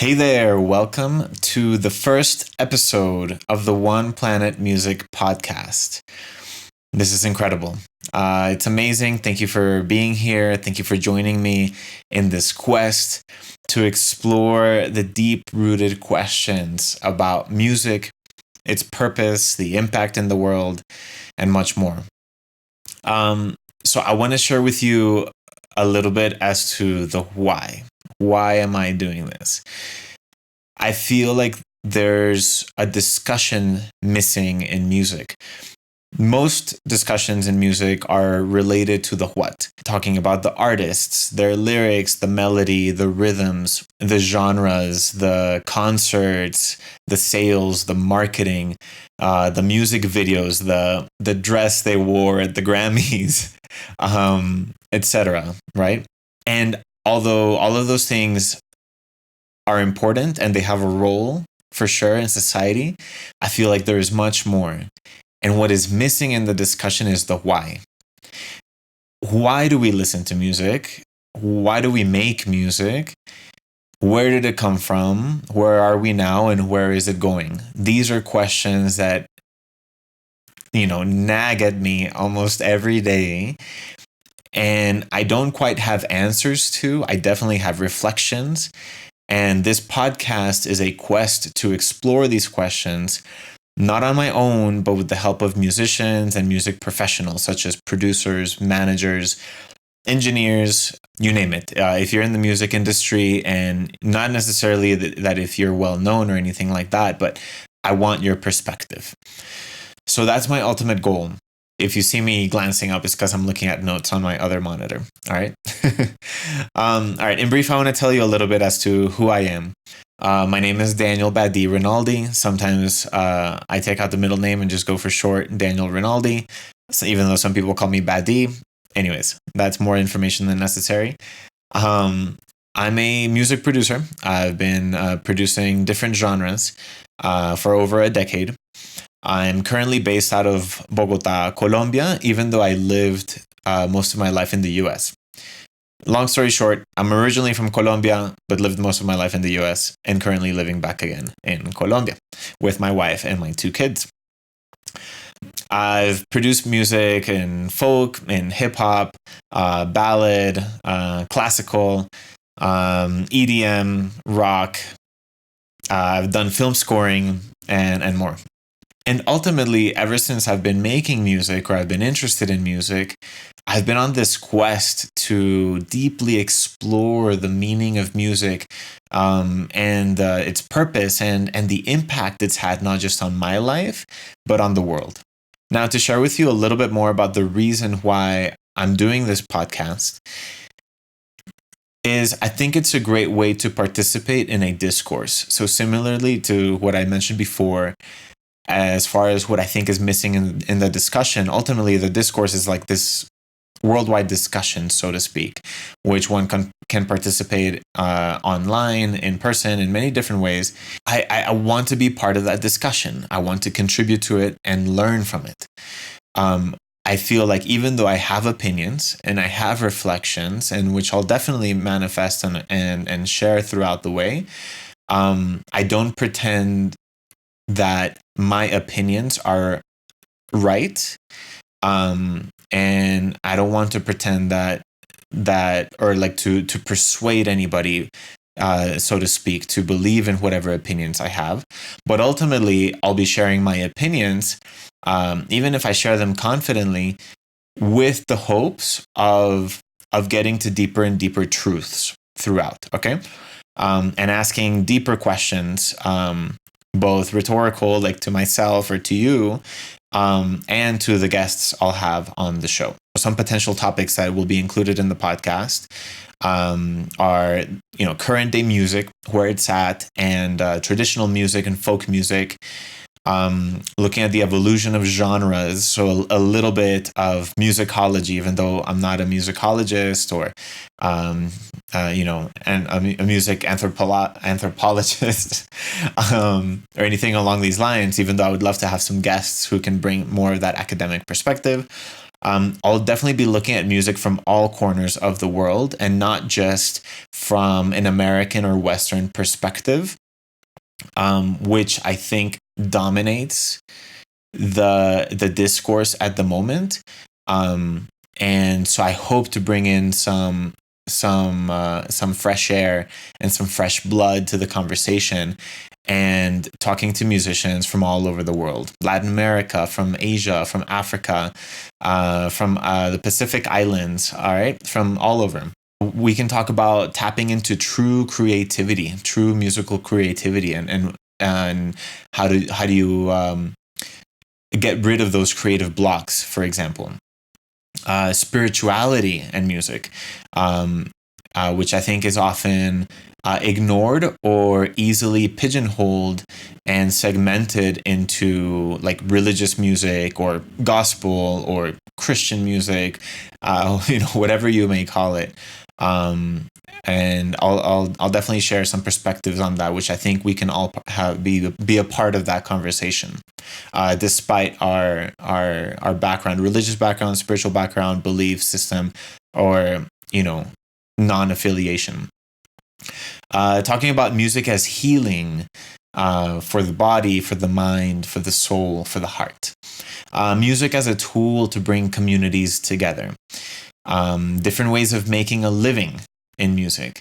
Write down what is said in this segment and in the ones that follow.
Hey there, welcome to the first episode of the One Planet Music podcast. This is incredible. It's amazing. Thank you for being here. Thank you for joining me in this quest to explore the deep rooted questions about music, its purpose, the impact in the world, and much more. So, I want to share with you a little bit as to the why. Why am I doing this? I feel like there's a discussion missing in music. Most discussions in music are related to the what, talking about the artists, their lyrics, the melody, the rhythms, the genres, the concerts, the sales, the marketing, the music videos, the dress they wore at the Grammys, etc. Right? And although all of those things are important and they have a role for sure in society, I feel like there is much more. And what is missing in the discussion is the why. Why do we listen to music? Why do we make music? Where did it come from? Where are we now? And where is it going? These are questions that, nag at me almost every day. And I don't quite have answers to. I definitely have reflections. And this podcast is a quest to explore these questions, not on my own, but with the help of musicians and music professionals, such as producers, managers, engineers, you name it. If you're in the music industry, and not necessarily that if you're well known or anything like that, but I want your perspective. So that's my ultimate goal. If you see me glancing up, it's because I'm looking at notes on my other monitor. All right. All right. In brief, I want to tell you a little bit as to who I am. My name is Daniel Badi Rinaldi. Sometimes I take out the middle name and just go for short, Daniel Rinaldi. So even though some people call me Badi. Anyways, that's more information than necessary. I'm a music producer. I've been producing different genres for over a decade. I'm currently based out of Bogota, Colombia, even though I lived most of my life in the US. Long story short, I'm originally from Colombia, but lived most of my life in the US and currently living back again in Colombia with my wife and my two kids. I've produced music in folk, in hip hop, ballad, classical, EDM, rock. I've done film scoring and more. And ultimately, ever since I've been making music or I've been interested in music, I've been on this quest to deeply explore the meaning of music and its purpose and the impact it's had not just on my life, but on the world. Now, to share with you a little bit more about the reason why I'm doing this podcast is I think it's a great way to participate in a discourse. So similarly to what I mentioned before, as far as what I think is missing in the discussion, ultimately the discourse is like this worldwide discussion, so to speak, which one can participate online, in person, in many different ways. I want to be part of that discussion. I want to contribute to it and learn from it. I feel like even though I have opinions and I have reflections, and which I'll definitely manifest and share throughout the way, I don't pretend that my opinions are right. And I don't want to pretend that or like to persuade anybody, so to speak, to believe in whatever opinions I have. But ultimately, I'll be sharing my opinions, even if I share them confidently, with the hopes of getting to deeper and deeper truths throughout. Okay. And asking deeper questions, both rhetorical, like to myself or to you, and to the guests I'll have on the show. Some potential topics that will be included in the podcast are, current day music, where it's at, and traditional music and folk music. Looking at the evolution of genres, so a little bit of musicology, even though I'm not a musicologist or, and a music anthropologist, or anything along these lines, even though I would love to have some guests who can bring more of that academic perspective. I'll definitely be looking at music from all corners of the world and not just from an American or Western perspective, which I think dominates the discourse at the moment. And so I hope to bring in some fresh air and some fresh blood to the conversation, and talking to musicians from all over the world: Latin America, from Asia, from Africa, from the Pacific Islands, all right, from all over. We can talk about tapping into true creativity, true musical creativity, and how do you get rid of those creative blocks, for example. Spirituality and music, which I think is often ignored or easily pigeonholed and segmented into like religious music or gospel or Christian music, whatever you may call it. And I'll definitely share some perspectives on that, which I think we can all be a part of that conversation, despite our background, religious background, spiritual background, belief system, or non-affiliation. Talking about music as healing, for the body, for the mind, for the soul, for the heart. Music as a tool to bring communities together. Different ways of making a living in music.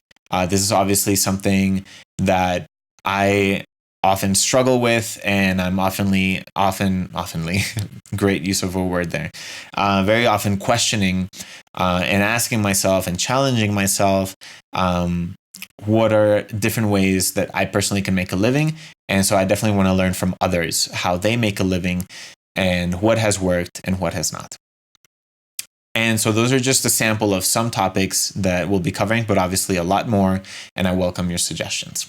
This is obviously something that I often struggle with, and I'm oftenly, great use of a word there, very often questioning and asking myself and challenging myself, what are different ways that I personally can make a living. And so I definitely want to learn from others how they make a living and what has worked and what has not. And so those are just a sample of some topics that we'll be covering, but obviously a lot more, and I welcome your suggestions.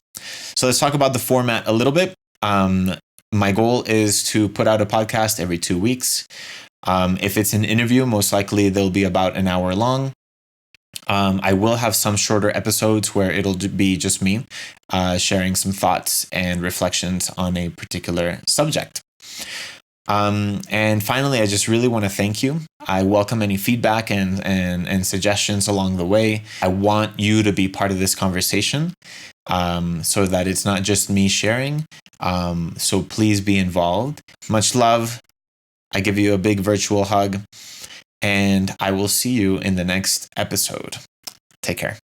So let's talk about the format a little bit. My goal is to put out a podcast every 2 weeks. If it's an interview, most likely they'll be about an hour long. I will have some shorter episodes where it'll be just me sharing some thoughts and reflections on a particular subject. And finally, I just really want to thank you. I welcome any feedback and suggestions along the way. I want you to be part of this conversation, so that it's not just me sharing. So please be involved. Much love. I give you a big virtual hug, and I will see you in the next episode. Take care.